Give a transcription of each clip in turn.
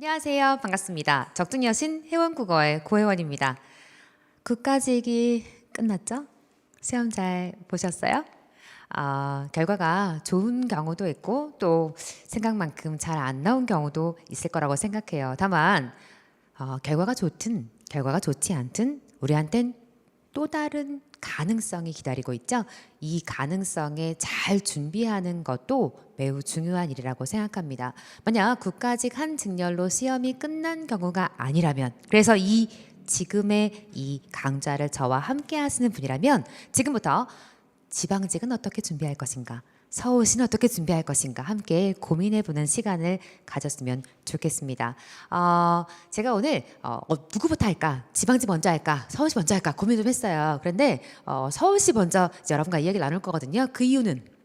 안녕하세요. 반갑습니다. 적중여신 회원국어의 고혜원입니다. 국가직이 끝났죠? 시험 잘 보셨어요? 결과가 좋은 경우도 있고 또 생각만큼 잘 안 나온 경우도 있을 거라고 생각해요. 다만 결과가 좋든 결과가 좋지 않든 우리한텐 또 다른 가능성이 기다리고 있죠. 이 가능성에 잘 준비하는 것도 매우 중요한 일이라고 생각합니다. 만약 국가직 한 직렬로 시험이 끝난 경우가 아니라면, 그래서 지금의 이 강좌를 저와 함께 하시는 분이라면 지금부터 지방직은 어떻게 준비할 것인가, 서울시는 어떻게 준비할 것인가 함께 고민해보는 시간을 가졌으면 좋겠습니다. 제가 오늘 누구부터 할까? 지방직 먼저 할까? 서울시 먼저 할까? 고민 좀 했어요. 그런데 서울시 먼저 이제 여러분과 이야기를 나눌 거거든요. 그 이유는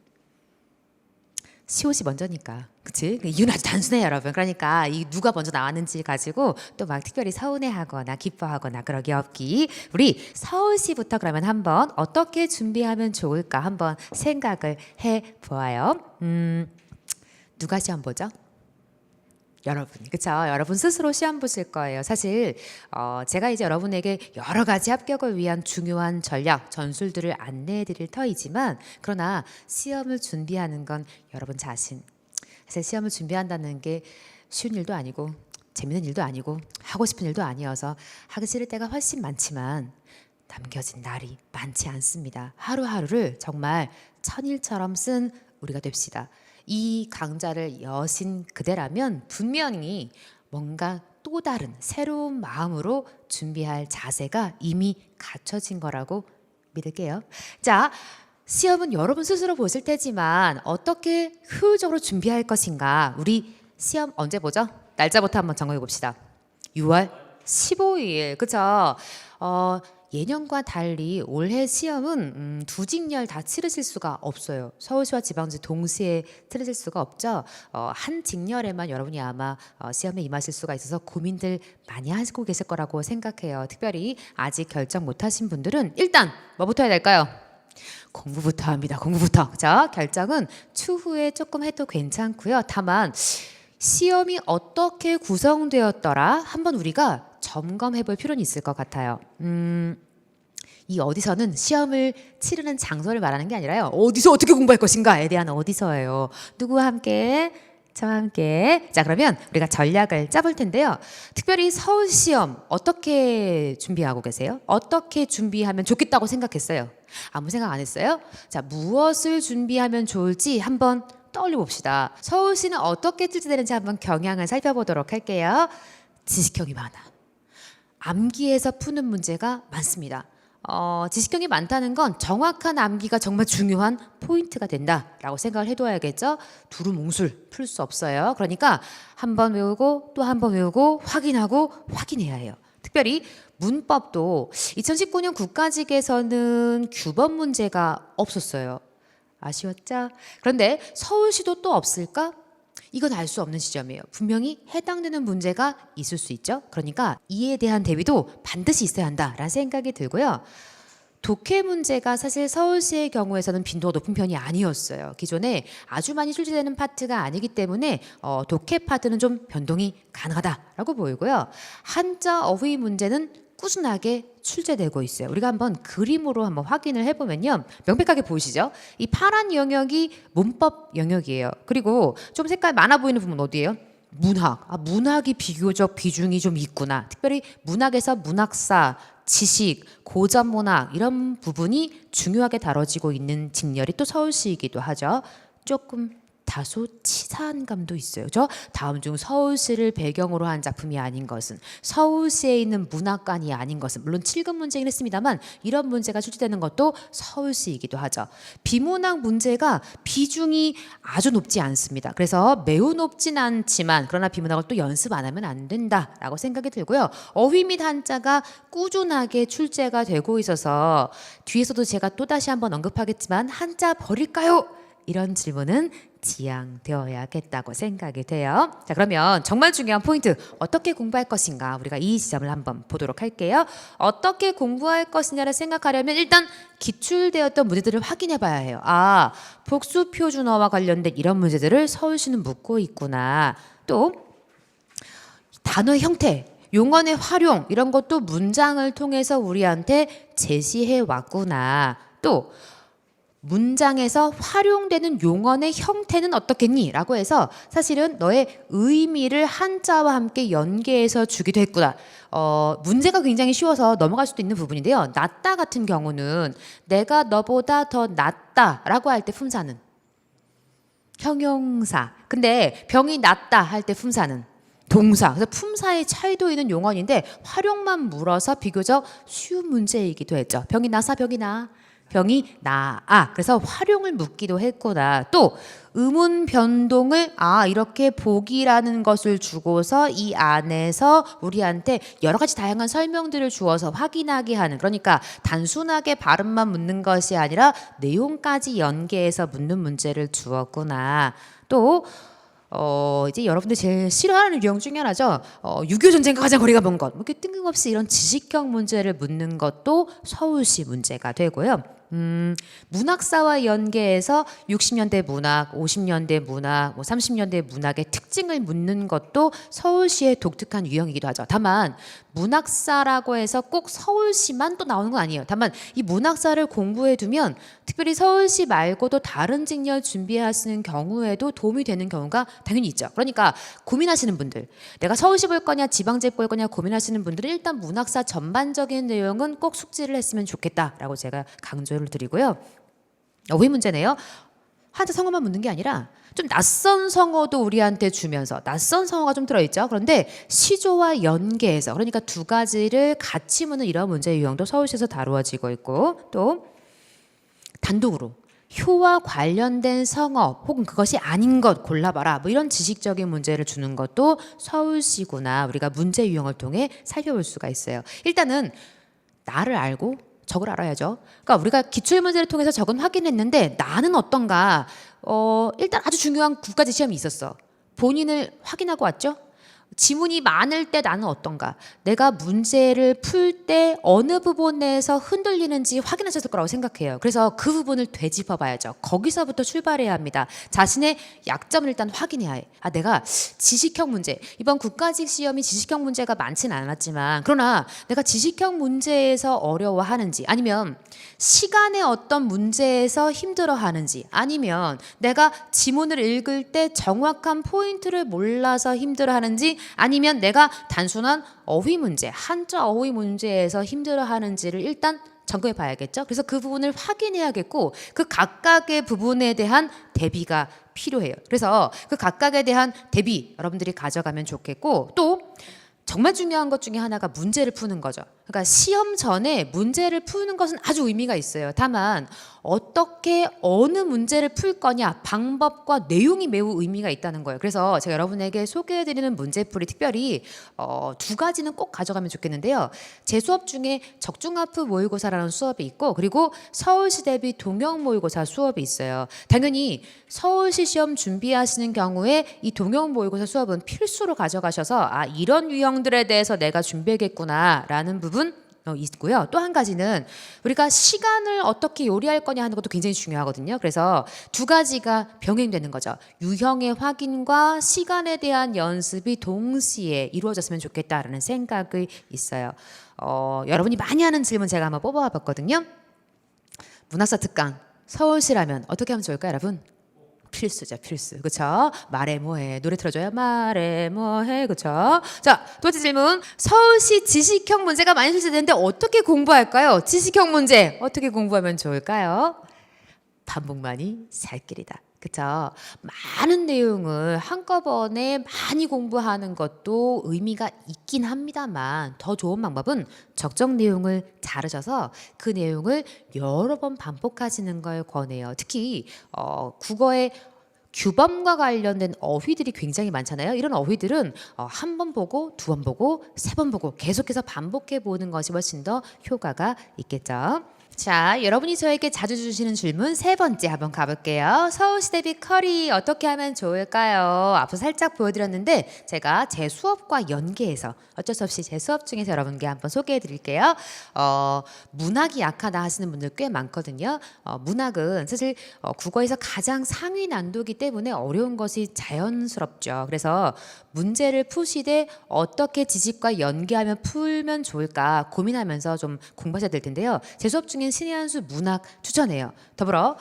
시옷이 먼저니까. 그치? 이유는 아주 단순해요, 여러분. 그러니까 이 누가 먼저 나왔는지 가지고 또 막 특별히 서운해하거나 기뻐하거나 그러기 없기. 우리 서울시부터 그러면 한번 어떻게 준비하면 좋을까 한번 생각을 해보아요. 누가 시험 보죠? 여러분, 그쵸? 여러분 스스로 시험 보실 거예요. 사실 제가 이제 여러분에게 여러 가지 합격을 위한 중요한 전략, 전술들을 안내해 드릴 터이지만, 그러나 시험을 준비하는 건 여러분 자신. 사실 시험을 준비한다는 게 쉬운 일도 아니고 재밌는 일도 아니고 하고 싶은 일도 아니어서 하기 싫을 때가 훨씬 많지만 남겨진 날이 많지 않습니다. 하루하루를 정말 천일처럼 쓴 우리가 됩시다. 이 강좌를 여신 그대라면 분명히 뭔가 또 다른 새로운 마음으로 준비할 자세가 이미 갖춰진 거라고 믿을게요. 자, 시험은 여러분 스스로 보실 테지만 어떻게 효율적으로 준비할 것인가. 우리 시험 언제 보죠? 날짜부터 한번 정해 봅시다. 6월 15일. 그쵸? 예년과 달리 올해 시험은 두 직렬 다 치르실 수가 없어요. 서울시와 지방시 동시에 치르실 수가 없죠. 한 직렬에만 여러분이 아마 시험에 임하실 수가 있어서 고민들 많이 하시고 계실 거라고 생각해요. 특별히 아직 결정 못하신 분들은 일단 뭐부터 해야 될까요? 공부부터 합니다. 공부부터. 자, 결정은 추후에 조금 해도 괜찮고요. 다만 시험이 어떻게 구성되었더라 한번 우리가 점검해 볼 필요는 있을 것 같아요. 이 어디서는 시험을 치르는 장소를 말하는 게 아니라요. 어디서 어떻게 공부할 것인가에 대한 어디서예요. 누구와 함께? 저와 함께. 자, 그러면 우리가 전략을 짜볼 텐데요. 특별히 서울 시험 어떻게 준비하고 계세요? 어떻게 준비하면 좋겠다고 생각했어요? 아무 생각 안 했어요? 자, 무엇을 준비하면 좋을지 한번 떠올려 봅시다. 서울시는 어떻게 출제되는지 한번 경향을 살펴보도록 할게요. 지식형이 많아. 암기에서 푸는 문제가 많습니다. 지식형이 많다는 건 정확한 암기가 정말 중요한 포인트가 된다라고 생각을 해둬야겠죠. 두루뭉술 풀 수 없어요. 그러니까 한 번 외우고 또 한 번 외우고 확인하고 확인해야 해요. 특별히 문법도 2019년 국가직에서는 규범 문제가 없었어요. 아쉬웠죠? 그런데 서울시도 또 없을까? 이건 알 수 없는 지점이에요. 분명히 해당되는 문제가 있을 수 있죠. 그러니까 이에 대한 대비도 반드시 있어야 한다라는 생각이 들고요. 독해 문제가 사실 서울시의 경우에서는 빈도가 높은 편이 아니었어요. 기존에 아주 많이 출제되는 파트가 아니기 때문에 독해 파트는 좀 변동이 가능하다라고 보이고요. 한자 어휘 문제는 꾸준하게 출제되고 있어요. 우리가 한번 그림으로 한번 확인을 해보면요. 명백하게 보이시죠? 이 파란 영역이 문법 영역이에요. 그리고 좀 색깔 많아 보이는 부분 어디예요? 문학. 문학이 비교적 비중이 좀 있구나. 특별히 문학에서 문학사, 지식, 고전문학 이런 부분이 중요하게 다뤄지고 있는 직렬이 또 서울시이기도 하죠. 조금 다소 치사한 감도 있어요. 저 다음 중 서울시를 배경으로 한 작품이 아닌 것은, 서울시에 있는 문학관이 아닌 것은, 물론 7급 문제긴 했습니다만 이런 문제가 출제되는 것도 서울시이기도 하죠. 비문학 문제가 비중이 아주 높지 않습니다. 그래서 매우 높진 않지만 그러나 비문학을 또 연습 안 하면 안 된다라고 생각이 들고요. 어휘 및 한자가 꾸준하게 출제가 되고 있어서 뒤에서도 제가 또다시 한번 언급하겠지만 한자 버릴까요? 이런 질문은 지양되어야겠다고 생각이 돼요. 자, 그러면 정말 중요한 포인트, 어떻게 공부할 것인가, 우리가 이 지점을 한번 보도록 할게요. 어떻게 공부할 것이냐를 생각하려면 일단 기출되었던 문제들을 확인해 봐야 해요. 복수 표준어와 관련된 이런 문제들을 서울시는 묻고 있구나. 또 단어의 형태, 용언의 활용 이런 것도 문장을 통해서 우리한테 제시해 왔구나. 또 문장에서 활용되는 용언의 형태는 어떻겠니? 라고 해서 사실은 너의 의미를 한자와 함께 연계해서 주기도 했구나. 문제가 굉장히 쉬워서 넘어갈 수도 있는 부분인데요. 낫다 같은 경우는 내가 너보다 더 낫다 라고 할 때 품사는 형용사. 근데 병이 낫다 할 때 품사는 동사. 그래서 품사의 차이도 있는 용언인데 활용만 물어서 비교적 쉬운 문제이기도 했죠. 병이 나사 병이 나. 병이 나아. 그래서 활용을 묻기도 했구나. 또 의문 변동을 이렇게 복이라는 것을 주고서 이 안에서 우리한테 여러 가지 다양한 설명들을 주어서 확인하게 하는, 그러니까 단순하게 발음만 묻는 것이 아니라 내용까지 연계해서 묻는 문제를 주었구나. 또 이제 여러분들 제일 싫어하는 유형 중에 하나죠. 6.25 전쟁과 가장 거리가 먼 것. 이렇게 뜬금없이 이런 지식형 문제를 묻는 것도 서울시 문제가 되고요. 문학사와 연계해서 60년대 문학, 50년대 문학, 30년대 문학의 특징을 묻는 것도 서울시의 독특한 유형이기도 하죠. 다만 문학사라고 해서 꼭 서울시만 또 나오는 건 아니에요. 다만 이 문학사를 공부해 두면 특별히 서울시 말고도 다른 직렬 준비하시는 경우에도 도움이 되는 경우가 당연히 있죠. 그러니까 고민하시는 분들, 내가 서울시 볼 거냐 지방제 볼 거냐 고민하시는 분들은 일단 문학사 전반적인 내용은 꼭 숙지를 했으면 좋겠다라고 제가 강조를 드리고요. 어휘 문제네요. 한자 성어만 묻는 게 아니라 좀 낯선 성어도 우리한테 주면서, 낯선 성어가 좀 들어있죠. 그런데 시조와 연계해서, 그러니까 두 가지를 같이 묻는 이런 문제 유형도 서울시에서 다루어지고 있고, 또 단독으로 효와 관련된 성어 혹은 그것이 아닌 것 골라봐라, 뭐 이런 지식적인 문제를 주는 것도 서울시구나. 우리가 문제 유형을 통해 살펴볼 수가 있어요. 일단은 나를 알고 적을 알아야죠. 그러니까 우리가 기출 문제를 통해서 적은 확인했는데 나는 어떤가? 일단 아주 중요한 9가지 시험이 있었어. 본인을 확인하고 왔죠? 지문이 많을 때 나는 어떤가? 내가 문제를 풀 때 어느 부분에서 흔들리는지 확인하셨을 거라고 생각해요. 그래서 그 부분을 되짚어 봐야죠. 거기서부터 출발해야 합니다. 자신의 약점을 일단 확인해야 해. 내가 지식형 문제, 이번 국가직 시험이 지식형 문제가 많지는 않았지만, 그러나 내가 지식형 문제에서 어려워하는지, 아니면 시간의 어떤 문제에서 힘들어하는지, 아니면 내가 지문을 읽을 때 정확한 포인트를 몰라서 힘들어하는지, 아니면 내가 단순한 어휘 문제, 한자 어휘 문제에서 힘들어하는지를 일단 점검해 봐야겠죠. 그래서 그 부분을 확인해야겠고, 그 각각의 부분에 대한 대비가 필요해요. 그래서 그 각각에 대한 대비 여러분들이 가져가면 좋겠고, 또 정말 중요한 것 중에 하나가 문제를 푸는 거죠. 그러니까 시험 전에 문제를 푸는 것은 아주 의미가 있어요. 다만 어떻게 어느 문제를 풀 거냐, 방법과 내용이 매우 의미가 있다는 거예요. 그래서 제가 여러분에게 소개해드리는 문제풀이 특별히 2가지는 꼭 가져가면 좋겠는데요. 제 수업 중에 적중하프 모의고사라는 수업이 있고, 그리고 서울시 대비 동형 모의고사 수업이 있어요. 당연히 서울시 시험 준비하시는 경우에 이 동형 모의고사 수업은 필수로 가져가셔서 이런 유형들에 대해서 내가 준비하겠구나 라는 부분 있고요. 또 한 가지는 우리가 시간을 어떻게 요리할 거냐 하는 것도 굉장히 중요하거든요. 그래서 2가지가 병행되는 거죠. 유형의 확인과 시간에 대한 연습이 동시에 이루어졌으면 좋겠다라는 생각이 있어요. 여러분이 많이 하는 질문 제가 한번 뽑아와 봤거든요. 문학사 특강 서울시라면 어떻게 하면 좋을까요, 여러분? 필수죠, 필수. 그렇죠? 말해 뭐해. 노래 틀어줘야 말해 뭐해. 그렇죠? 자, 두 번째 질문. 서울시 지식형 문제가 많이 출제되는데 어떻게 공부할까요? 지식형 문제 어떻게 공부하면 좋을까요? 반복만이 살 길이다. 그렇죠? 많은 내용을 한꺼번에 많이 공부하는 것도 의미가 있긴 합니다만, 더 좋은 방법은 적정 내용을 자르셔서 그 내용을 여러 번 반복하시는 걸 권해요. 특히 국어의 규범과 관련된 어휘들이 굉장히 많잖아요. 이런 어휘들은 한 번 보고, 2번 보고, 3번 보고 계속해서 반복해 보는 것이 훨씬 더 효과가 있겠죠. 자, 여러분이 저에게 자주 주시는 질문 3번째 한번 가볼게요. 서울시 대비 커리 어떻게 하면 좋을까요? 앞서 살짝 보여드렸는데 제가 제 수업과 연계해서 어쩔 수 없이 제 수업 중에서 여러분께 한번 소개해 드릴게요. 문학이 약하다 하시는 분들 꽤 많거든요. 문학은 사실 국어에서 가장 상위 난도이기 때문에 어려운 것이 자연스럽죠. 그래서 문제를 푸시되 어떻게 지식과 연계하면 풀면 좋을까 고민하면서 좀 공부하셔야 될 텐데요. 제 수업 중엔 신의 한 수 문학 추천해요. 더불어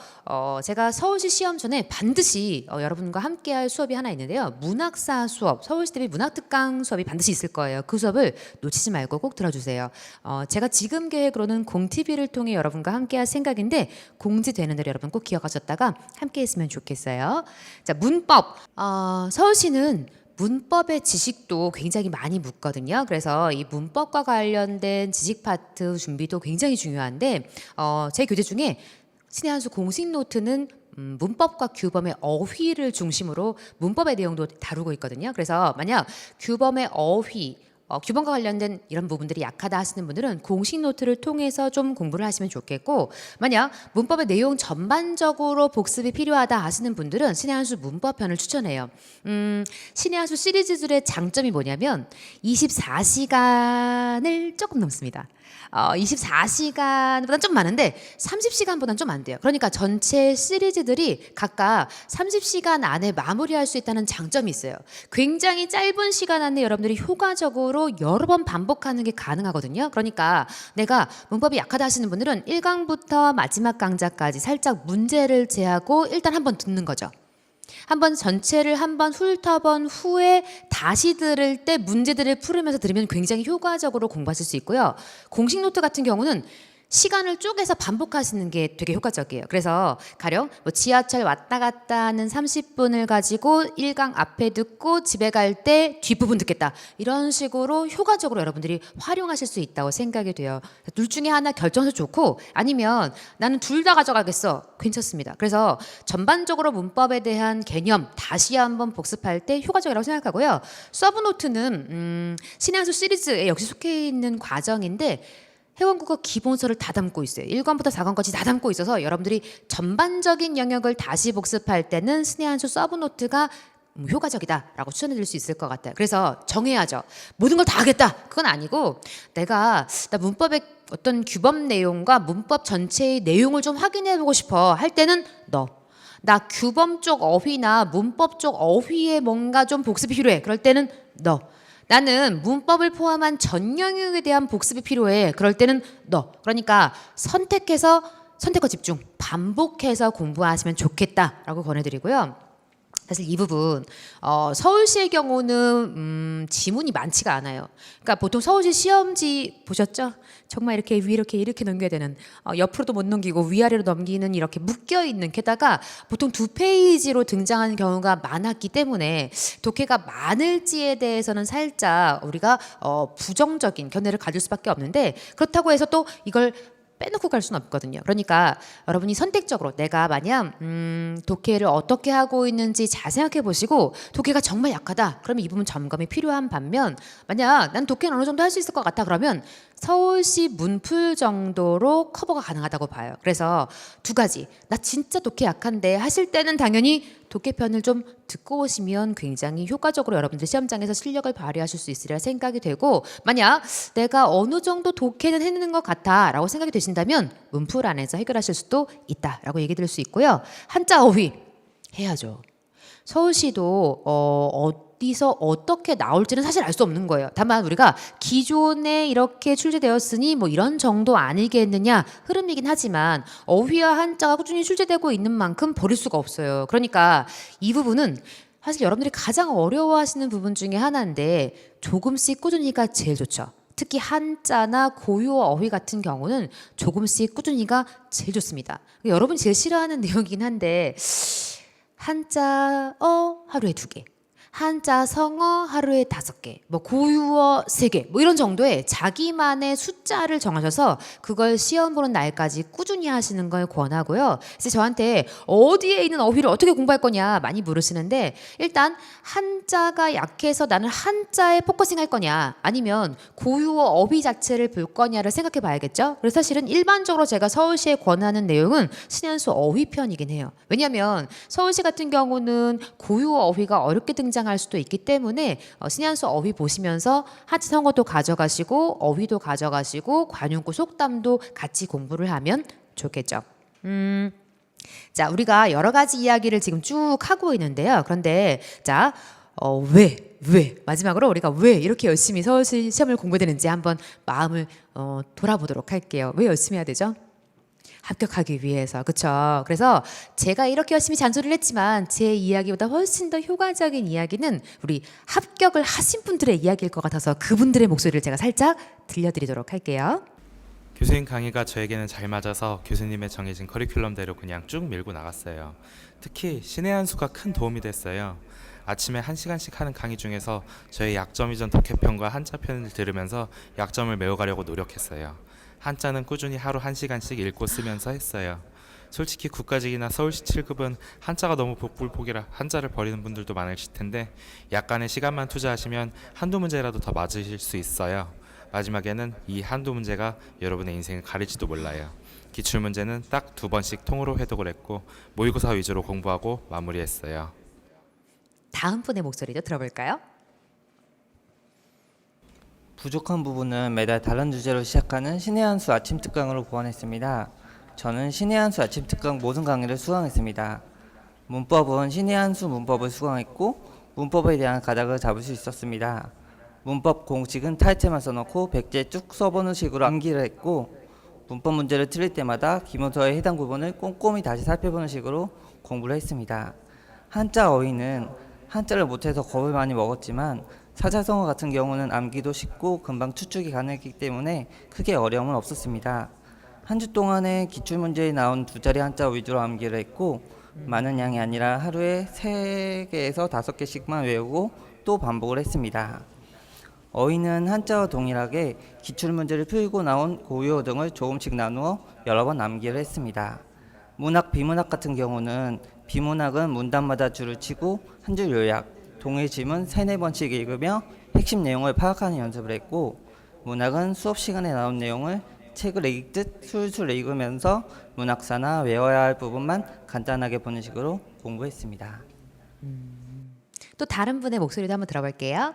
제가 서울시 시험 전에 반드시 여러분과 함께할 수업이 하나 있는데요. 문학사 수업, 서울시대비 문학특강 수업이 반드시 있을 거예요. 그 수업을 놓치지 말고 꼭 들어주세요. 제가 지금 계획으로는 공TV를 통해 여러분과 함께할 생각인데 공지되는 대로 여러분 꼭 기억하셨다가 함께했으면 좋겠어요. 자, 문법. 서울시는 문법의 지식도 굉장히 많이 묻거든요. 그래서 이 문법과 관련된 지식 파트 준비도 굉장히 중요한데 제 교재 중에 신의 한 수 공식 노트는 문법과 규범의 어휘를 중심으로 문법의 내용도 다루고 있거든요. 그래서 만약 규범의 어휘, 규범과 관련된 이런 부분들이 약하다 하시는 분들은 공식 노트를 통해서 좀 공부를 하시면 좋겠고, 만약 문법의 내용 전반적으로 복습이 필요하다 하시는 분들은 신의 한 수 문법편을 추천해요. 신의 한 수 시리즈들의 장점이 뭐냐면 24시간을 조금 넘습니다. 24시간보다는 좀 많은데 30시간보다는 좀 안 돼요. 그러니까 전체 시리즈들이 각각 30시간 안에 마무리할 수 있다는 장점이 있어요. 굉장히 짧은 시간 안에 여러분들이 효과적으로 여러 번 반복하는 게 가능하거든요. 그러니까 내가 문법이 약하다 하시는 분들은 1강부터 마지막 강좌까지 살짝 문제를 제하고 일단 한번 듣는 거죠. 한번 전체를 한번 훑어본 후에 다시 들을 때 문제들을 풀으면서 들으면 굉장히 효과적으로 공부하실 수 있고요. 공식 노트 같은 경우는 시간을 쪼개서 반복하시는 게 되게 효과적이에요. 그래서 가령 뭐 지하철 왔다 갔다 하는 30분을 가지고 1강 앞에 듣고 집에 갈 때 뒷부분 듣겠다. 이런 식으로 효과적으로 여러분들이 활용하실 수 있다고 생각이 돼요. 둘 중에 하나 결정해서 좋고, 아니면 나는 둘 다 가져가겠어. 괜찮습니다. 그래서 전반적으로 문법에 대한 개념 다시 한번 복습할 때 효과적이라고 생각하고요. 서브노트는 신의 한 수 시리즈에 역시 속해 있는 과정인데 회원국어 기본서를 다 담고 있어요. 1권부터 4권까지 다 담고 있어서 여러분들이 전반적인 영역을 다시 복습할 때는 신의 한 수 서브노트가 효과적이다라고 추천해 드릴 수 있을 것 같아요. 그래서 정해야죠. 모든 걸 다 하겠다. 그건 아니고 나 문법의 어떤 규범 내용과 문법 전체의 내용을 좀 확인해 보고 싶어 할 때는 나 규범 쪽 어휘나 문법 쪽 어휘에 뭔가 좀 복습이 필요해. 그럴 때는 나는 문법을 포함한 전 영역에 대한 복습이 필요해. 그럴 때는 그러니까 선택과 집중, 반복해서 공부하시면 좋겠다라고 권해드리고요. 사실 이 부분 서울시의 경우는 지문이 많지가 않아요. 그러니까 보통 서울시 시험지 보셨죠? 정말 이렇게 이렇게 넘겨야 되는, 옆으로도 못 넘기고 위아래로 넘기는 이렇게 묶여 있는, 게다가 보통 2페이지로 등장하는 경우가 많았기 때문에 독해가 많을지에 대해서는 살짝 우리가 부정적인 견해를 가질 수밖에 없는데, 그렇다고 해서 또 이걸 빼놓고 갈 수는 없거든요. 그러니까 여러분이 선택적으로 내가 만약 독해를 어떻게 하고 있는지 잘 생각해 보시고, 독해가 정말 약하다 그러면 이 부분 점검이 필요한 반면, 만약 난 독해는 어느 정도 할 수 있을 것 같아 그러면 서울시 문풀 정도로 커버가 가능하다고 봐요. 그래서 두 가지, 나 진짜 독해 약한데 하실 때는 당연히 독해편을 좀 듣고 오시면 굉장히 효과적으로 여러분들 시험장에서 실력을 발휘하실 수 있으리라 생각이 되고, 만약 내가 어느 정도 독해는 해내는 것 같아 라고 생각이 되신다면 문풀 안에서 해결하실 수도 있다라고 얘기 드릴 수 있고요. 한자 어휘 해야죠. 서울시도 어디서 어떻게 나올지는 사실 알 수 없는 거예요. 다만 우리가 기존에 이렇게 출제되었으니 뭐 이런 정도 아니겠느냐 흐름이긴 하지만 어휘와 한자가 꾸준히 출제되고 있는 만큼 버릴 수가 없어요. 그러니까 이 부분은 사실 여러분들이 가장 어려워하시는 부분 중에 하나인데 조금씩 꾸준히가 제일 좋죠. 특히 한자나 고유어 어휘 같은 경우는 조금씩 꾸준히가 제일 좋습니다. 여러분이 제일 싫어하는 내용이긴 한데, 한자어 하루에 2개, 한자 성어 하루에 5개, 뭐 고유어 3개, 뭐 이런 정도의 자기만의 숫자를 정하셔서 그걸 시험 보는 날까지 꾸준히 하시는 걸 권하고요. 그래서 저한테 어디에 있는 어휘를 어떻게 공부할 거냐 많이 물으시는데, 일단 한자가 약해서 나는 한자에 포커싱 할 거냐 아니면 고유어 어휘 자체를 볼 거냐를 생각해 봐야겠죠. 그래서 사실은 일반적으로 제가 서울시에 권하는 내용은 신의 한 수 어휘편이긴 해요. 왜냐하면 서울시 같은 경우는 고유어 어휘가 어렵게 등장할 수도 있기 때문에 신의 한 수 어휘 보시면서 한자 성어도 가져가시고 어휘도 가져가시고 관용구 속담도 같이 공부를 하면 좋겠죠. 자, 우리가 여러 가지 이야기를 지금 쭉 하고 있는데요. 그런데 자, 왜 마지막으로 우리가 왜 이렇게 열심히 서울시 시험을 공부해야 되는지 한번 마음을 돌아보도록 할게요. 왜 열심히 해야 되죠? 합격하기 위해서. 그렇죠? 그래서 제가 이렇게 열심히 잔소리를 했지만 제 이야기보다 훨씬 더 효과적인 이야기는 우리 합격을 하신 분들의 이야기일 것 같아서 그분들의 목소리를 제가 살짝 들려드리도록 할게요. 교수님 강의가 저에게는 잘 맞아서 교수님의 정해진 커리큘럼대로 그냥 쭉 밀고 나갔어요. 특히 신의 한 수가 큰 도움이 됐어요. 아침에 1시간씩 하는 강의 중에서 저의 약점이전 독해편과 한자편을 들으면서 약점을 메워가려고 노력했어요. 한자는 꾸준히 하루 1시간씩 읽고 쓰면서 했어요. 솔직히 국가직이나 서울시 7급은 한자가 너무 복불복이라 한자를 버리는 분들도 많으실 텐데 약간의 시간만 투자하시면 한두 문제라도 더 맞으실 수 있어요. 마지막에는 이 한두 문제가 여러분의 인생을 가릴지도 몰라요. 기출문제는 딱 2번씩 통으로 회독을 했고 모의고사 위주로 공부하고 마무리했어요. 다음 분의 목소리도 들어볼까요? 부족한 부분은 매달 다른 주제로 시작하는 신의 한 수 아침 특강으로 보완했습니다. 저는 신의 한 수 아침 특강 모든 강의를 수강했습니다. 문법은 신의 한 수 문법을 수강했고 문법에 대한 가닥을 잡을 수 있었습니다. 문법 공식은 타이틀만 써놓고 100제 쭉 써보는 식으로 암기를 했고 문법 문제를 틀릴 때마다 기본서의 해당 부분을 꼼꼼히 다시 살펴보는 식으로 공부를 했습니다. 한자 어휘는 한자를 못해서 겁을 많이 먹었지만 사자성어 같은 경우는 암기도 쉽고 금방 추측이 가능했기 때문에 크게 어려움은 없었습니다. 한 주 동안에 기출문제에 나온 2자리 한자 위주로 암기를 했고 많은 양이 아니라 하루에 3개에서 5개씩만 외우고 또 반복을 했습니다. 어휘는 한자와 동일하게 기출문제를 풀고 나온 고유어 등을 조금씩 나누어 여러 번 암기를 했습니다. 문학, 비문학 같은 경우는 비문학은 문단마다 줄을 치고 한 줄 요약, 동일 지문 3-4번씩 읽으며 핵심 내용을 파악하는 연습을 했고 문학은 수업 시간에 나온 내용을 책을 읽듯 술술 읽으면서 문학사나 외워야 할 부분만 간단하게 보는 식으로 공부했습니다. 또 다른 분의 목소리도 한번 들어볼게요.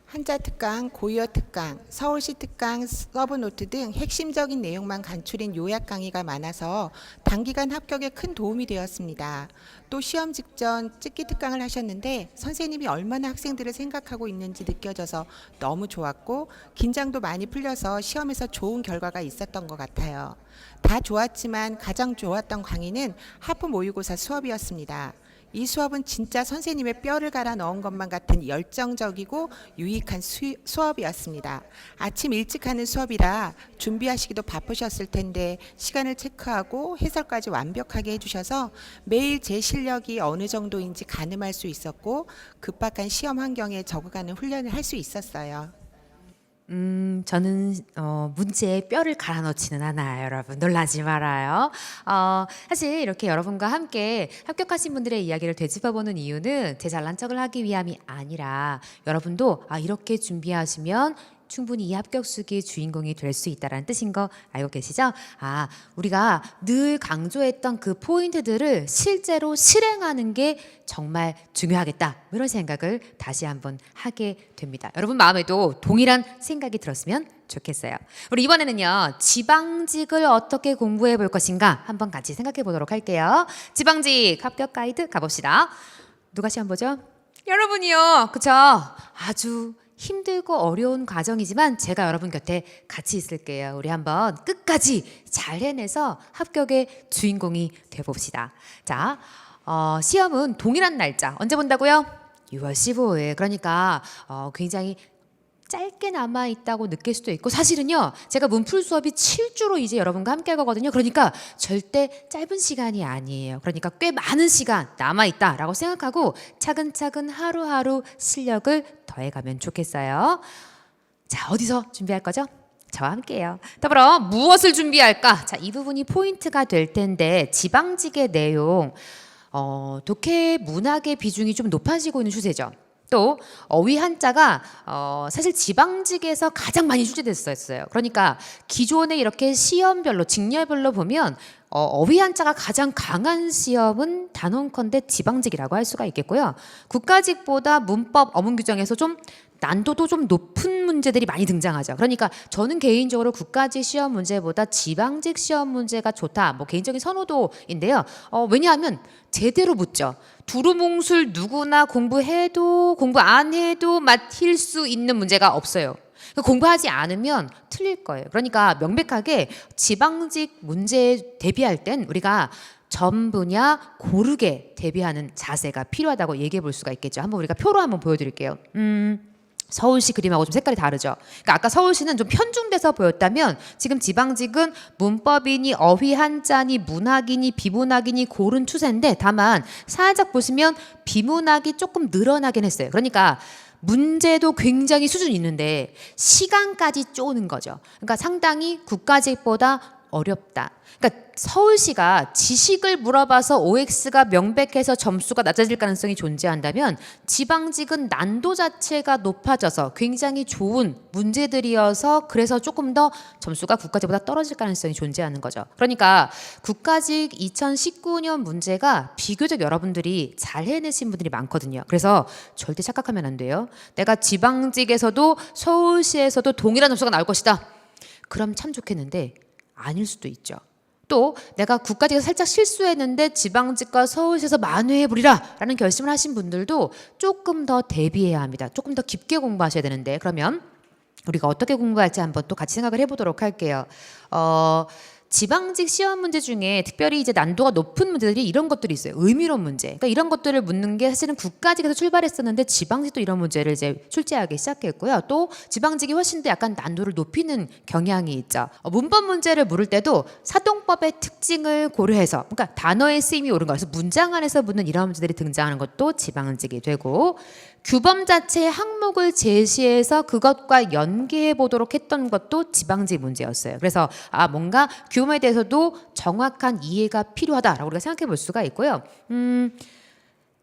한자 특강, 고유어 특강, 서울시 특강, 서브노트 등 핵심적인 내용만 간추린 요약 강의가 많아서 단기간 합격에 큰 도움이 되었습니다. 또 시험 직전 찍기 특강을 하셨는데 선생님이 얼마나 학생들을 생각하고 있는지 느껴져서 너무 좋았고 긴장도 많이 풀려서 시험에서 좋은 결과가 있었던 것 같아요. 다 좋았지만 가장 좋았던 강의는 하프 모의고사 수업이었습니다. 이 수업은 진짜 선생님의 뼈를 갈아 넣은 것만 같은 열정적이고 유익한 수업이었습니다. 아침 일찍 하는 수업이라 준비하시기도 바쁘셨을 텐데 시간을 체크하고 해설까지 완벽하게 해주셔서 매일 제 실력이 어느 정도인지 가늠할 수 있었고 급박한 시험 환경에 적응하는 훈련을 할 수 있었어요. 저는 문제에 뼈를 갈아 넣지는 않아요, 여러분. 놀라지 말아요. 사실 이렇게 여러분과 함께 합격하신 분들의 이야기를 되짚어보는 이유는 제 잘난 척을 하기 위함이 아니라 여러분도 이렇게 준비하시면 충분히 이 합격수기의 주인공이 될 수 있다는 뜻인 거 알고 계시죠? 우리가 늘 강조했던 그 포인트들을 실제로 실행하는 게 정말 중요하겠다. 이런 생각을 다시 한번 하게 됩니다. 여러분 마음에도 동일한 생각이 들었으면 좋겠어요. 우리 이번에는요. 지방직을 어떻게 공부해 볼 것인가 한번 같이 생각해 보도록 할게요. 지방직 합격 가이드 가봅시다. 누가 시험 보죠? 여러분이요. 그쵸? 아주 힘들고 어려운 과정이지만 제가 여러분 곁에 같이 있을게요. 우리 한번 끝까지 잘 해내서 합격의 주인공이 돼봅시다. 자, 시험은 동일한 날짜 언제 본다고요? 6월 15일. 그러니까 굉장히 짧게 남아 있다고 느낄 수도 있고 사실은요 제가 문풀 수업이 7주로 이제 여러분과 함께 할 거거든요. 그러니까 절대 짧은 시간이 아니에요. 그러니까 꽤 많은 시간 남아 있다라고 생각하고 차근차근 하루하루 실력을 더해가면 좋겠어요. 자, 어디서 준비할 거죠? 저와 함께해요. 더불어 무엇을 준비할까? 자, 이 부분이 포인트가 될 텐데 지방직의 내용 독해 문학의 비중이 좀 높아지고 있는 추세죠. 또 어휘 한자가 사실 지방직에서 가장 많이 출제됐었어요. 그러니까 기존에 이렇게 시험별로 직렬별로 보면 어휘 한자가 가장 강한 시험은 단언컨대 지방직이라고 할 수가 있겠고요. 국가직보다 문법 어문 규정에서 좀 난도도 좀 높은 문제들이 많이 등장하죠. 그러니까 저는 개인적으로 국가직 시험 문제보다 지방직 시험 문제가 좋다. 뭐 개인적인 선호도인데요. 왜냐하면 제대로 묻죠. 두루뭉술 누구나 공부해도 공부 안 해도 맞힐 수 있는 문제가 없어요. 공부하지 않으면 틀릴 거예요. 그러니까 명백하게 지방직 문제에 대비할 땐 우리가 전 분야 고르게 대비하는 자세가 필요하다고 얘기해 볼 수가 있겠죠. 한번 우리가 표로 한번 보여드릴게요. 서울시 그림하고 좀 색깔이 다르죠. 그러니까 아까 서울시는 좀 편중돼서 보였다면 지금 지방직은 문법이니 어휘 한자니 문학이니 비문학이니 고른 추세인데 다만 살짝 보시면 비문학이 조금 늘어나긴 했어요. 그러니까 문제도 굉장히 수준이 있는데 시간까지 쪼는 거죠. 그러니까 상당히 국가직보다 어렵다. 그러니까 서울시가 지식을 물어봐서 OX가 명백해서 점수가 낮아질 가능성이 존재한다면 지방직은 난도 자체가 높아져서 굉장히 좋은 문제들이어서 그래서 조금 더 점수가 국가직보다 떨어질 가능성이 존재하는 거죠. 그러니까 국가직 2019년 문제가 비교적 여러분들이 잘 해내신 분들이 많거든요. 그래서 절대 착각하면 안 돼요. 내가 지방직에서도 서울시에서도 동일한 점수가 나올 것이다. 그럼 참 좋겠는데 아닐 수도 있죠. 또 내가 국가직에서 살짝 실수했는데 지방직과 서울시에서 만회해버리라 라는 결심을 하신 분들도 조금 더 대비해야 합니다. 조금 더 깊게 공부하셔야 되는데 그러면 우리가 어떻게 공부할지 한번 또 같이 생각을 해보도록 할게요. 지방직 시험 문제 중에 특별히 이제 난도가 높은 문제들이 이런 것들이 있어요. 의미론 문제. 그러니까 이런 것들을 묻는 게 사실은 국가직에서 출발했었는데 지방직도 이런 문제를 이제 출제하기 시작했고요. 또 지방직이 훨씬 더 약간 난도를 높이는 경향이 있죠. 문법 문제를 물을 때도 사동법의 특징을 고려해서 그러니까 단어의 쓰임이 옳은 거. 그래서 문장 안에서 묻는 이런 문제들이 등장하는 것도 지방직이 되고 규범 자체의 항목을 제시해서 그것과 연계해 보도록 했던 것도 지방직 문제였어요. 그래서 뭔가 규범에 대해서도 정확한 이해가 필요하다라고 우리가 생각해 볼 수가 있고요.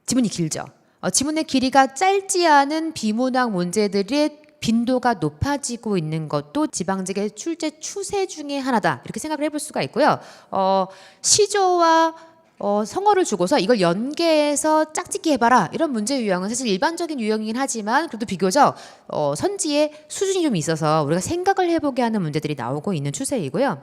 지문이 길죠. 지문의 길이가 짧지 않은 비문학 문제들의 빈도가 높아지고 있는 것도 지방직의 출제 추세 중에 하나다. 이렇게 생각을 해볼 수가 있고요. 시조와 성어를 주고서 이걸 연계해서 짝짓기 해봐라 이런 문제 유형은 사실 일반적인 유형이긴 하지만 그래도 비교적 선지의 수준이 좀 있어서 우리가 생각을 해보게 하는 문제들이 나오고 있는 추세이고요.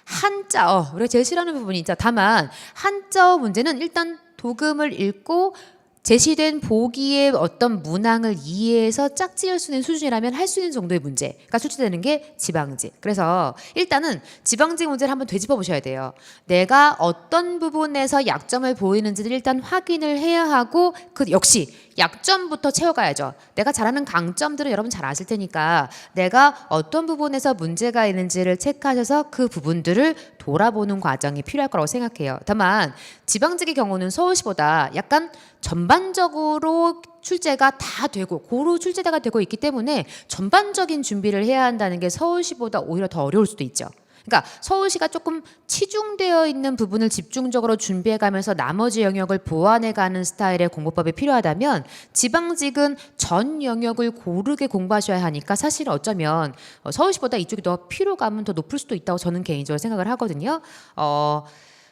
한자 우리가 제일 싫어하는 부분이 있죠. 다만 한자 문제는 일단 도금을 읽고 제시된 보기의 어떤 문항을 이해해서 짝지을 수 있는 수준이라면 할 수 있는 정도의 문제가 출제되는 게 지방직. 그래서 일단은 지방직 문제를 한번 되짚어 보셔야 돼요. 내가 어떤 부분에서 약점을 보이는지를 일단 확인을 해야 하고 그 역시 약점부터 채워가야죠. 내가 잘하는 강점들은 여러분 잘 아실 테니까 내가 어떤 부분에서 문제가 있는지를 체크하셔서 그 부분들을 돌아보는 과정이 필요할 거라고 생각해요. 다만 지방직의 경우는 서울시보다 약간 전반적으로 출제가 다 되고 고루 출제가 되고 있기 때문에 전반적인 준비를 해야 한다는 게 서울시보다 오히려 더 어려울 수도 있죠. 그러니까 서울시가 조금 치중되어 있는 부분을 집중적으로 준비해가면서 나머지 영역을 보완해가는 스타일의 공부법이 필요하다면 지방직은 전 영역을 고르게 공부하셔야 하니까 사실 어쩌면 서울시보다 이쪽이 더 피로감은 더 높을 수도 있다고 저는 개인적으로 생각을 하거든요.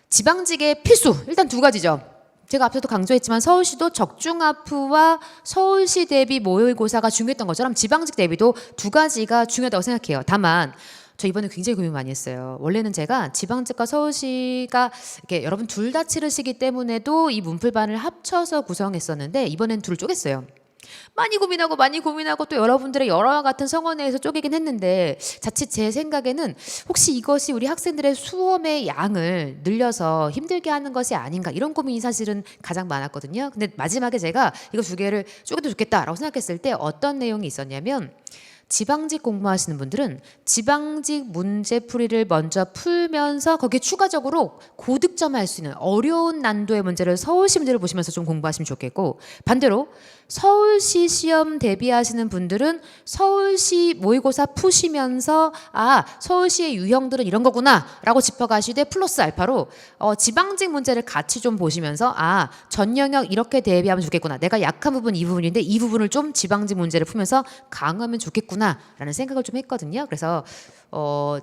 지방직의 필수 일단 두 가지죠. 제가 앞서도 강조했지만 서울시도 적중하프와 서울시 대비 모의고사가 중요했던 것처럼 지방직 대비도 두 가지가 중요하다고 생각해요. 다만 저 이번에 굉장히 고민 많이 했어요. 원래는 제가 지방직과 서울시가 이렇게 여러분 둘 다 치르시기 때문에도 이 문풀반을 합쳐서 구성했었는데 이번엔 둘을 쪼갰어요. 많이 고민하고 또 여러분들의 여러 같은 성원에서 쪼개긴 했는데 자칫 제 생각에는 혹시 이것이 우리 학생들의 수험의 양을 늘려서 힘들게 하는 것이 아닌가 이런 고민이 사실은 가장 많았거든요. 근데 마지막에 제가 이거 두 개를 쪼개도 좋겠다라고 생각했을 때 어떤 내용이 있었냐면 지방직 공부하시는 분들은 지방직 문제풀이를 먼저 풀면서 거기에 추가적으로 고득점할 수 있는 어려운 난도의 문제를 서울시 문제를 보시면서 좀 공부하시면 좋겠고 반대로 서울시 시험 대비하시는 분들은 서울시 모의고사 푸시면서 서울시의 유형들은 이런 거구나 라고 짚어가시되 플러스 알파로 지방직 문제를 같이 좀 보시면서 전 영역 이렇게 대비하면 좋겠구나 내가 약한 부분 이 부분인데 이 부분을 좀 지방직 문제를 풀면서 강화하면 좋겠구나 라는 생각을 좀 했거든요. 그래서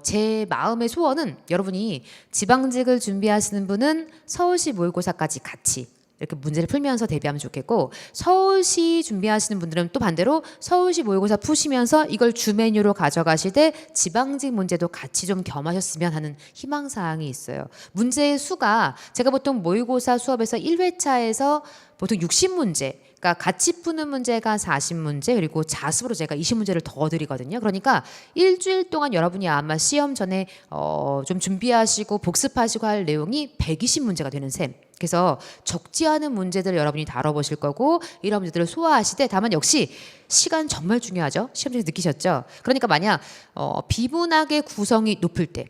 제 마음의 소원은 여러분이 지방직을 준비하시는 분은 서울시 모의고사까지 같이 이렇게 문제를 풀면서 대비하면 좋겠고, 서울시 준비하시는 분들은 또 반대로 서울시 모의고사 푸시면서 이걸 주 메뉴로 가져가시되 지방직 문제도 같이 좀 겸하셨으면 하는 희망사항이 있어요. 문제의 수가 제가 보통 모의고사 수업에서 1회차에서 보통 60문제, 그러니까 같이 푸는 문제가 40문제, 그리고 자습으로 제가 20문제를 더 드리거든요. 그러니까 일주일 동안 여러분이 아마 시험 전에 좀 준비하시고 복습하시고 할 내용이 120문제가 되는 셈. 그래서 적지 않은 문제들을 여러분이 다뤄보실 거고, 이런 문제들을 소화하시되, 다만 역시 시간 정말 중요하죠. 시험장에서 느끼셨죠? 그러니까 만약 비문학의 구성이 높을 때,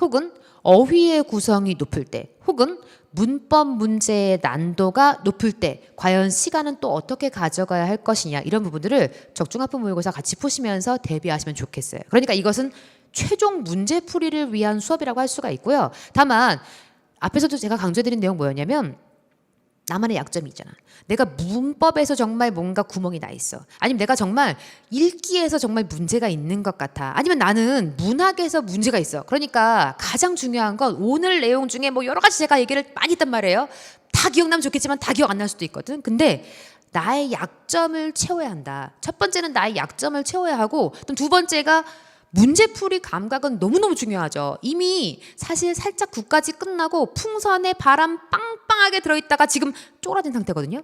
혹은 어휘의 구성이 높을 때, 혹은 문법 문제의 난도가 높을 때 과연 시간은 또 어떻게 가져가야 할 것이냐, 이런 부분들을 적중학부 모의고사 같이 푸시면서 대비하시면 좋겠어요. 그러니까 이것은 최종 문제풀이를 위한 수업이라고 할 수가 있고요. 다만 앞에서도 제가 강조해드린 내용 뭐였냐면, 나만의 약점이 있잖아. 내가 문법에서 정말 뭔가 구멍이 나 있어. 아니면 내가 정말 읽기에서 정말 문제가 있는 것 같아. 아니면 나는 문학에서 문제가 있어. 그러니까 가장 중요한 건 오늘 내용 중에 뭐 여러 가지 제가 얘기를 많이 했단 말이에요. 다 기억나면 좋겠지만 다 기억 안 날 수도 있거든. 근데 나의 약점을 채워야 한다. 첫 번째는 나의 약점을 채워야 하고, 또 두 번째가 문제풀이 감각은 너무너무 중요하죠. 이미 사실 살짝 9까지 끝나고 풍선에 바람 빵빵하게 들어있다가 지금 쪼그라든 상태거든요.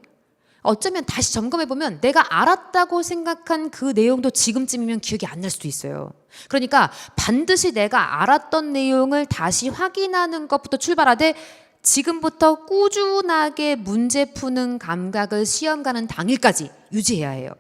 어쩌면 다시 점검해보면 내가 알았다고 생각한 그 내용도 지금쯤이면 기억이 안 날 수도 있어요. 그러니까 반드시 내가 알았던 내용을 다시 확인하는 것부터 출발하되, 지금부터 꾸준하게 문제 푸는 감각을 시험 가는 당일까지 유지해야 해요.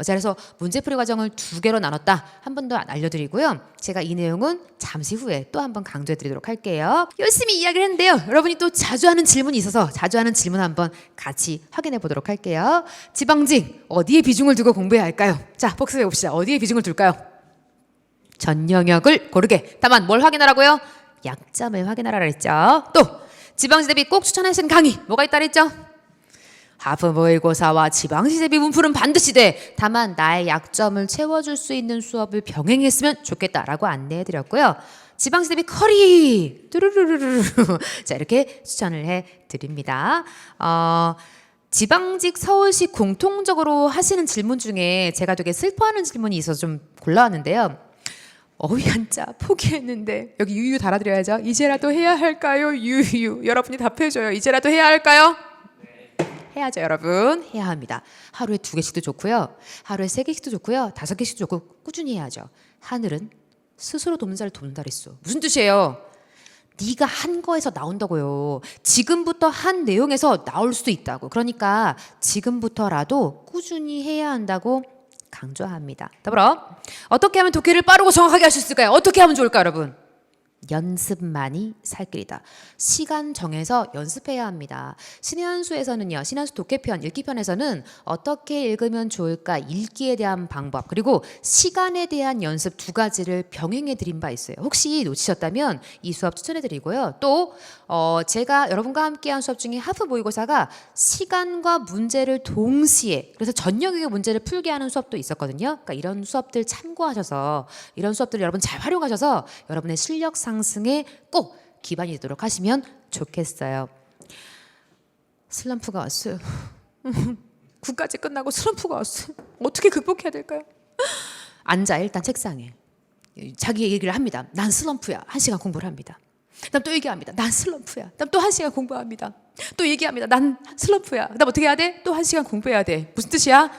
자, 그래서 문제풀이 과정을 2개로 나눴다. 한 번 더 알려드리고요. 제가 이 내용은 잠시 후에 또 한 번 강조해드리도록 할게요. 열심히 이야기를 했는데요. 여러분이 또 자주 하는 질문이 있어서 자주 하는 질문 한번 같이 확인해 보도록 할게요. 지방직 어디에 비중을 두고 공부해야 할까요? 자, 복습해 봅시다. 어디에 비중을 둘까요? 전 영역을 고르게. 다만 뭘 확인하라고요? 약점을 확인하라 그랬죠. 또 지방시 대비 꼭 추천하시는 강의 뭐가 있다 그랬죠? 하프 모의고사와 지방시 대비 문풀은 반드시 돼. 다만 나의 약점을 채워줄 수 있는 수업을 병행했으면 좋겠다라고 안내해드렸고요. 지방시 대비 커리 뚜루루루루 자, 이렇게 추천을 해드립니다. 지방직 서울시 공통적으로 하시는 질문 중에 제가 되게 슬퍼하는 질문이 있어서 좀 골라왔는데요. 어휘 한자 포기했는데, 여기 유유 달아드려야죠. 이제라도 해야 할까요? 유유. 여러분이 답해줘요. 이제라도 해야 할까요? 해야죠, 여러분. 해야 합니다. 하루에 2개씩도 좋고요. 하루에 3개씩도 좋고요. 5개씩도 좋고 꾸준히 해야죠. 하늘은 스스로 돕는 자를 돕는다 그랬어. 무슨 뜻이에요? 네가 한 거에서 나온다고요. 지금부터 한 내용에서 나올 수도 있다고. 그러니까 지금부터라도 꾸준히 해야 한다고 강조합니다. 더불어 어떻게 하면 독해를 빠르고 정확하게 할 수 있을까요? 어떻게 하면 좋을까요, 여러분? 연습만이 살 길이다. 시간 정해서 연습해야 합니다. 신의 한 수에서는요, 신의 한 수 독해편, 읽기편에서는 어떻게 읽으면 좋을까, 읽기에 대한 방법, 그리고 시간에 대한 연습 2가지를 병행해 드린 바 있어요. 혹시 놓치셨다면 이 수업 추천해 드리고요. 또 제가 여러분과 함께한 수업 중에 하프 모의고사가 시간과 문제를 동시에, 그래서 전 영역의 문제를 풀게 하는 수업도 있었거든요. 그러니까 이런 수업들 참고하셔서, 이런 수업들을 여러분 잘 활용하셔서 여러분의 실력 상승에 꼭 기반이 되도록 하시면 좋겠어요. 슬럼프가 왔어요. 9까지 끝나고 슬럼프가 왔어요. 어떻게 극복해야 될까요? 앉아 일단 책상에 자기 얘기를 합니다. 난 슬럼프야. 1시간 공부를 합니다. 그다음 또 얘기합니다. 난 슬럼프야. 그다음 또 1시간 공부합니다. 또 얘기합니다. 난 슬럼프야. 그다음 어떻게 해야 돼? 또 1시간 공부해야 돼. 무슨 뜻이야?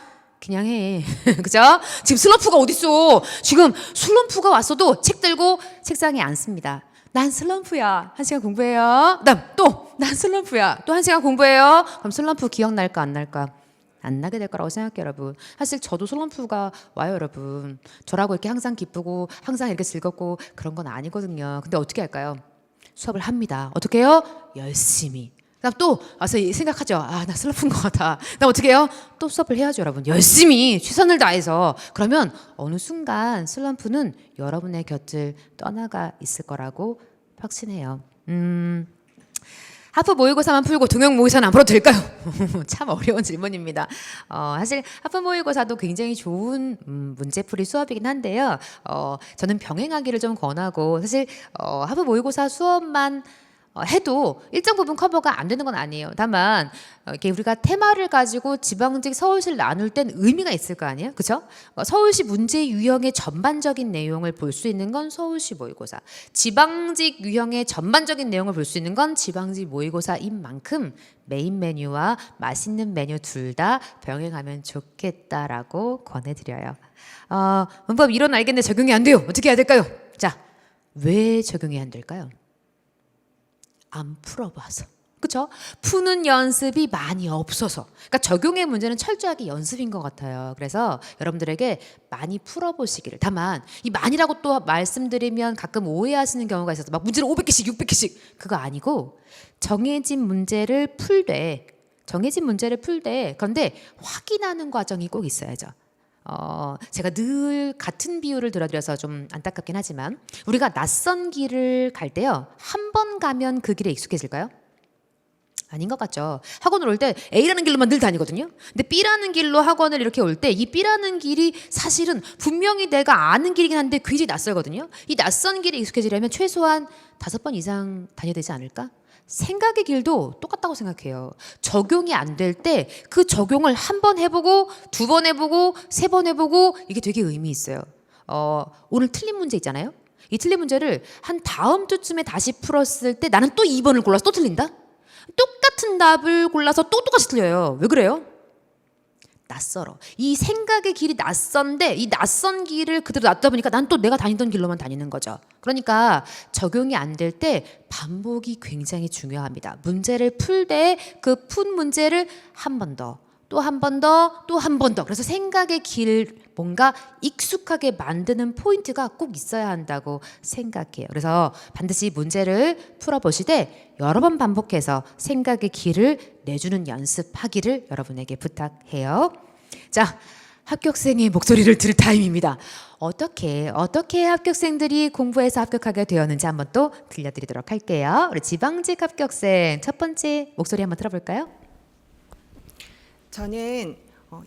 그냥 해. 그죠? 지금 슬럼프가 어딨어? 지금 슬럼프가 왔어도 책 들고 책상에 앉습니다. 난 슬럼프야. 1시간 공부해요. 그다음 또 난 슬럼프야. 또 1시간 공부해요. 그럼 슬럼프 기억날까 안 날까? 안 나게 될 거라고 생각해요, 여러분. 사실 저도 슬럼프가 와요, 여러분. 저라고 이렇게 항상 기쁘고 항상 이렇게 즐겁고 그런 건 아니거든요. 근데 어떻게 할까요? 수업을 합니다. 어떻게 해요? 열심히. 그다음 또 와서 생각하죠. 아, 나 슬럼프인 것 같아. 그다음 어떻게 해요? 또 수업을 해야죠, 여러분. 열심히 최선을 다해서. 그러면 어느 순간 슬럼프는 여러분의 곁을 떠나가 있을 거라고 확신해요. 하프 모의고사만 풀고 동영 모의고사는 안 풀어도 될까요? 참 어려운 질문입니다. 사실 하프 모의고사도 굉장히 좋은 문제풀이 수업이긴 한데요. 저는 병행하기를 좀 권하고, 사실 하프 모의고사 수업만 해도 일정 부분 커버가 안 되는 건 아니에요. 다만 이렇게 우리가 테마를 가지고 지방직 서울시를 나눌 땐 의미가 있을 거 아니에요, 그렇죠? 서울시 문제 유형의 전반적인 내용을 볼 수 있는 건 서울시 모의고사, 지방직 유형의 전반적인 내용을 볼 수 있는 건 지방직 모의고사인 만큼 메인 메뉴와 맛있는 메뉴 둘 다 병행하면 좋겠다라고 권해드려요. 문법 이론 알겠네, 적용이 안 돼요. 어떻게 해야 될까요? 자, 왜 적용이 안 될까요? 안 풀어봐서. 그렇죠? 푸는 연습이 많이 없어서. 그러니까 적용의 문제는 철저하게 연습인 것 같아요. 그래서 여러분들에게 많이 풀어보시기를. 다만 이 많이라고 또 말씀드리면 가끔 오해하시는 경우가 있어서 막 문제를 500개씩 600개씩 그거 아니고 정해진 문제를 풀되 그런데 확인하는 과정이 꼭 있어야죠. 제가 늘 같은 비유를 들어드려서 좀 안타깝긴 하지만 우리가 낯선 길을 갈 때요, 한 번 가면 그 길에 익숙해질까요? 아닌 것 같죠. 학원을 올 때 A라는 길로만 늘 다니거든요. 근데 B라는 길로 학원을 이렇게 올 때 이 B라는 길이 사실은 분명히 내가 아는 길이긴 한데 굉장히 낯설거든요. 이 낯선 길에 익숙해지려면 최소한 5번 이상 다녀야 되지 않을까? 생각의 길도 똑같다고 생각해요. 적용이 안 될 때 그 적용을 한 번 해보고 2번 해보고 3번 해보고 이게 되게 의미 있어요. 오늘 틀린 문제 있잖아요. 이 틀린 문제를 한 다음 주쯤에 다시 풀었을 때 나는 또 2번을 골라서 또 틀린다? 똑같은 답을 골라서 또 똑같이 틀려요. 왜 그래요? 낯설어. 이 생각의 길이 낯선데 이 낯선 길을 그대로 놔두다 보니까 난 또 내가 다니던 길로만 다니는 거죠. 그러니까 적용이 안 될 때 반복이 굉장히 중요합니다. 문제를 풀 때 그 푼 문제를 한 번 더, 또 한 번 더, 또 한 번 더. 그래서 생각의 길 뭔가 익숙하게 만드는 포인트가 꼭 있어야 한다고 생각해요. 그래서 반드시 문제를 풀어보시되 여러 번 반복해서 생각의 길을 내주는 연습하기를 여러분에게 부탁해요. 자, 합격생의 목소리를 들을 타임입니다. 어떻게 합격생들이 공부해서 합격하게 되었는지 한번 또 들려드리도록 할게요. 우리 지방직 합격생 첫 번째 목소리 한번 들어볼까요? 저는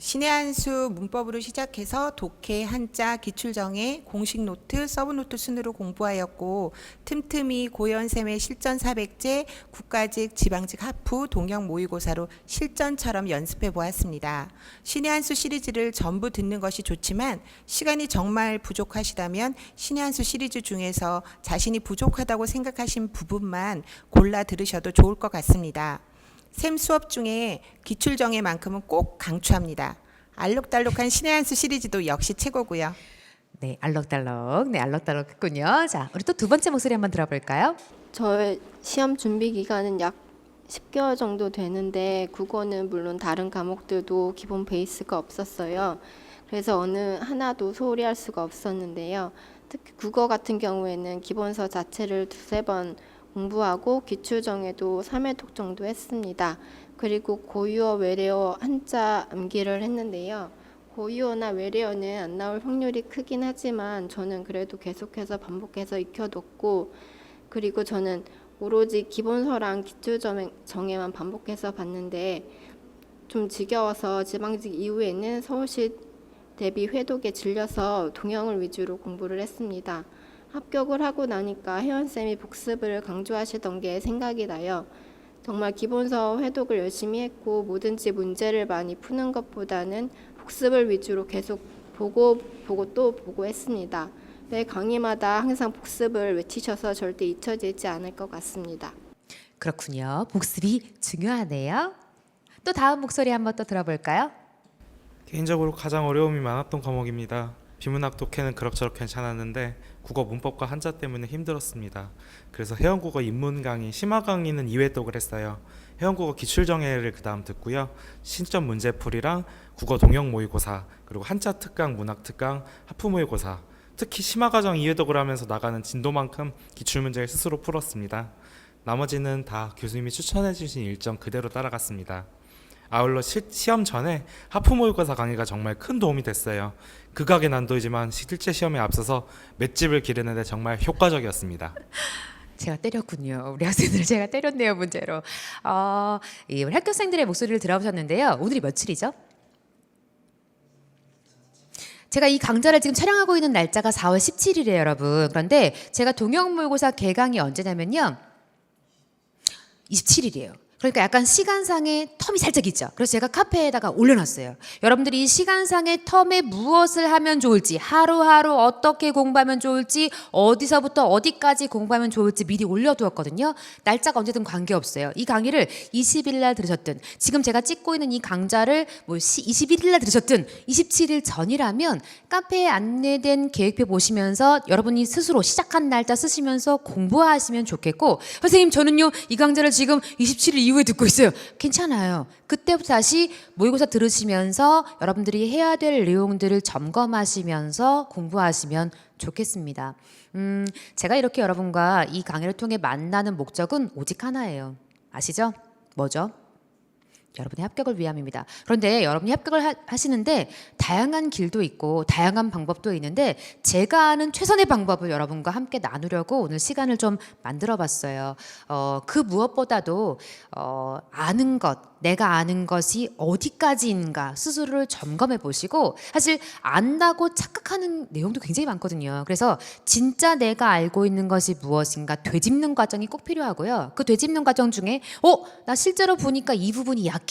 신의 한 수 문법으로 시작해서 독해, 한자, 기출정해, 공식 노트, 서브 노트 순으로 공부하였고 틈틈이 고연샘의 실전 400제, 국가직, 지방직 하프, 동형 모의고사로 실전처럼 연습해 보았습니다. 신의 한 수 시리즈를 전부 듣는 것이 좋지만 시간이 정말 부족하시다면 신의 한 수 시리즈 중에서 자신이 부족하다고 생각하신 부분만 골라 들으셔도 좋을 것 같습니다. 샘 수업 중에 기출정해만큼은 꼭 강추합니다. 알록달록한 신의 한 수 시리즈도 역시 최고고요. 네, 알록달록. 네, 알록달록 했군요. 자, 우리 또 두 번째 목소리 한번 들어볼까요? 저의 시험 준비 기간은 약 10개월 정도 되는데 국어는 물론 다른 과목들도 기본 베이스가 없었어요. 그래서 어느 하나도 소홀히 할 수가 없었는데요. 특히 국어 같은 경우에는 기본서 자체를 2-3번 공부하고 기출정해도 3회독 정도 했습니다. 그리고 고유어, 외래어, 한자 암기를 했는데요. 고유어나 외래어는 안 나올 확률이 크긴 하지만 저는 그래도 계속해서 반복해서 익혀뒀고, 그리고 저는 오로지 기본서랑 기출정해만 반복해서 봤는데 좀 지겨워서 지방직 이후에는 서울시 대비 회독에 질려서 동형을 위주로 공부를 했습니다. 합격을 하고 나니까 혜원쌤이 복습을 강조하시던 게 생각이 나요. 정말 기본서 회독을 열심히 했고 뭐든지 문제를 많이 푸는 것보다는 복습을 위주로 계속 보고 또 보고 했습니다. 매 강의마다 항상 복습을 외치셔서 절대 잊혀지지 않을 것 같습니다. 그렇군요. 복습이 중요하네요. 또 다음 목소리 한번 또 들어볼까요? 개인적으로 가장 어려움이 많았던 과목입니다. 비문학 독해는 그럭저럭 괜찮았는데 국어 문법과 한자 때문에 힘들었습니다. 그래서 회원국어 입문 강의, 심화 강의는 2회독을 했어요. 회원국어 기출정해를 그 다음 듣고요. 신점 문제풀이랑 국어 동형 모의고사, 그리고 한자 특강, 문학 특강, 하프 모의고사, 특히 심화 과정 2회독을 하면서 나가는 진도만큼 기출문제를 스스로 풀었습니다. 나머지는 다 교수님이 추천해 주신 일정 그대로 따라갔습니다. 아울러 시험 전에 하프 모의고사 강의가 정말 큰 도움이 됐어요. 극악의 난도이지만 실제 시험에 앞서서 맷집을 기르는 데 정말 효과적이었습니다. 제가 때렸군요. 우리 학생들을 제가 때렸네요, 문제로. 우리 학교생들의 목소리를 들어보셨는데요. 오늘이 며칠이죠? 제가 이 강좌를 지금 촬영하고 있는 날짜가 4월 17일이에요, 여러분. 그런데 제가 동형 모의고사 개강이 언제냐면요. 27일이에요. 그러니까 약간 시간상의 텀이 살짝 있죠. 그래서 제가 카페에다가 올려놨어요. 여러분들이 이 시간상의 텀에 무엇을 하면 좋을지, 하루하루 어떻게 공부하면 좋을지, 어디서부터 어디까지 공부하면 좋을지 미리 올려두었거든요. 날짜가 언제든 관계없어요. 이 강의를 20일 날 들으셨든, 지금 제가 찍고 있는 이 강좌를 21일 날 들으셨든 27일 전이라면 카페에 안내된 계획표 보시면서 여러분이 스스로 시작한 날짜 쓰시면서 공부하시면 좋겠고, 선생님 저는요 이 강좌를 지금 27일 이후에 듣고 있어요. 괜찮아요. 그때부터 다시 모의고사 들으시면서 여러분들이 해야 될 내용들을 점검하시면서 공부하시면 좋겠습니다. 제가 이렇게 여러분과 이 강의를 통해 만나는 목적은 오직 하나예요. 아시죠? 뭐죠? 여러분의 합격을 위함입니다. 그런데 여러분이 합격을 하시는데 다양한 길도 있고 다양한 방법도 있는데 제가 아는 최선의 방법을 여러분과 함께 나누려고 오늘 시간을 좀 만들어 봤어요. 그 무엇보다도 아는 것, 내가 아는 것이 어디까지인가 스스로를 점검해 보시고, 사실 안다고 착각하는 내용도 굉장히 많거든요. 그래서 진짜 내가 알고 있는 것이 무엇인가 되짚는 과정이 꼭 필요하고요. 그 되짚는 과정 중에 나 실제로 보니까 이 부분이 약해.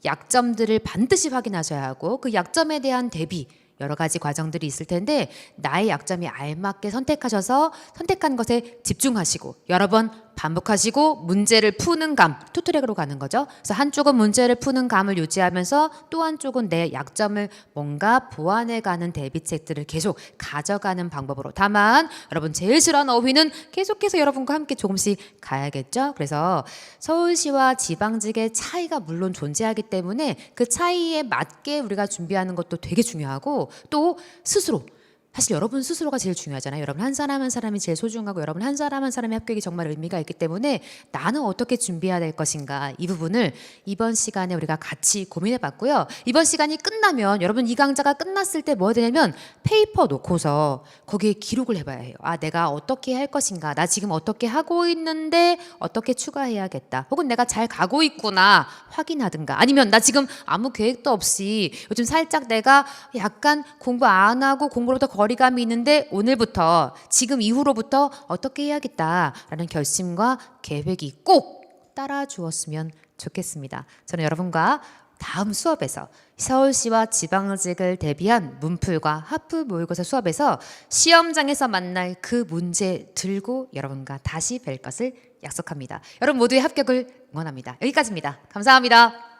약점들을 반드시 확인하셔야 하고, 그 약점에 대한 대비, 여러 가지 과정들이 있을 텐데 나의 약점이 알맞게 선택하셔서 선택한 것에 집중하시고 여러 번 반복하시고 문제를 푸는 감, 투트랙으로 가는 거죠. 그래서 한쪽은 문제를 푸는 감을 유지하면서 또 한쪽은 내 약점을 뭔가 보완해가는 대비책들을 계속 가져가는 방법으로. 다만 여러분 제일 싫어하는 어휘는 계속해서 여러분과 함께 조금씩 가야겠죠. 그래서 서울시와 지방직의 차이가 물론 존재하기 때문에 그 차이에 맞게 우리가 준비하는 것도 되게 중요하고, 또 스스로, 사실 여러분 스스로가 제일 중요하잖아요. 여러분 한 사람 한 사람이 제일 소중하고 여러분 한 사람 한 사람의 합격이 정말 의미가 있기 때문에 나는 어떻게 준비해야 될 것인가, 이 부분을 이번 시간에 우리가 같이 고민해 봤고요. 이번 시간이 끝나면 여러분 이 강좌가 끝났을 때 뭐 해야 되냐면 페이퍼 놓고서 거기에 기록을 해봐야 해요. 내가 어떻게 할 것인가, 나 지금 어떻게 하고 있는데 어떻게 추가해야겠다, 혹은 내가 잘 가고 있구나 확인하든가, 아니면 나 지금 아무 계획도 없이 요즘 살짝 내가 약간 공부 안 하고 공부로부터 거리감이 있는데 오늘부터 지금 이후로부터 어떻게 해야겠다라는 결심과 계획이 꼭 따라 주었으면 좋겠습니다. 저는 여러분과 다음 수업에서 서울시와 지방직을 대비한 문풀과 하프 모의고사 수업에서 시험장에서 만날 그 문제 들고 여러분과 다시 뵐 것을 약속합니다. 여러분 모두의 합격을 응원합니다. 여기까지입니다. 감사합니다.